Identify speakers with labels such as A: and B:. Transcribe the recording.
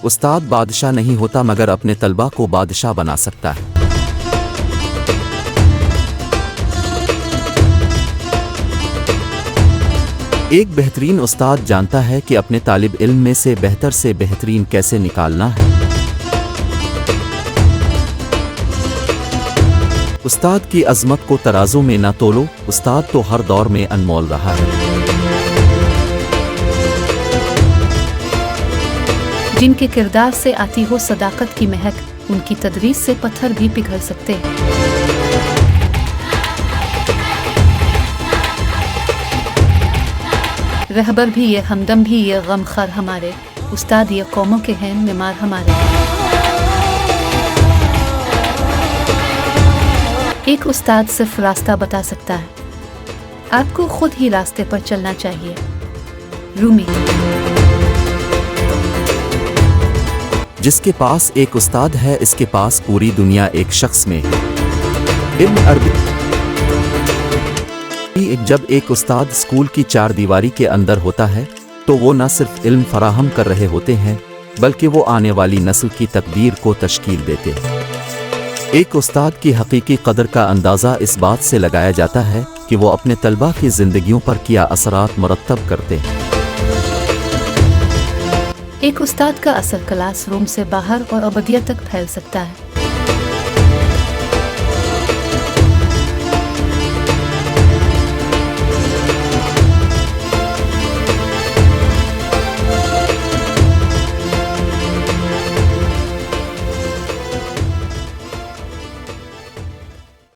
A: उस्ताद बादशाह नहीं होता मगर अपने तलबा को बादशाह बना सकता है। एक बेहतरीन उस्ताद जानता है कि अपने तालिब इल्म में से बेहतरीन कैसे निकालना है। उस्ताद की अज़मत को तराजू में न तोलो, उस्ताद तो हर दौर में अनमोल रहा है।
B: जिनके किरदार से आती हो सदाकत की महक, उनकी तदरीस से पत्थर भी पिघल सकते हैं। रहबर भी ये, हमदम भी ये, गमखर हमारे, उस्ताद ये कौमों के हैं मेमार हमारे। एक उस्ताद सिर्फ रास्ता बता सकता है, आपको खुद ही रास्ते पर चलना चाहिए। रूमी।
A: जिसके पास एक उस्ताद है, इसके पास पूरी दुनिया एक शख्स में है। इल्म अरबी। जब एक उस्ताद स्कूल की चार दीवारी के अंदर होता है तो वो न सिर्फ इल्म फराहम कर रहे होते हैं बल्कि वो आने वाली नस्ल की तकदीर को तश्कील देते हैं। एक उस्ताद की हकीकी कदर का अंदाज़ा इस बात से लगाया जाता है कि वो अपने तलबा की ज़िंदगियों पर क्या असरात मुरत्तब करते हैं।
B: एक उस्ताद का असर क्लासरूम से बाहर और अबदियत तक फैल सकता है।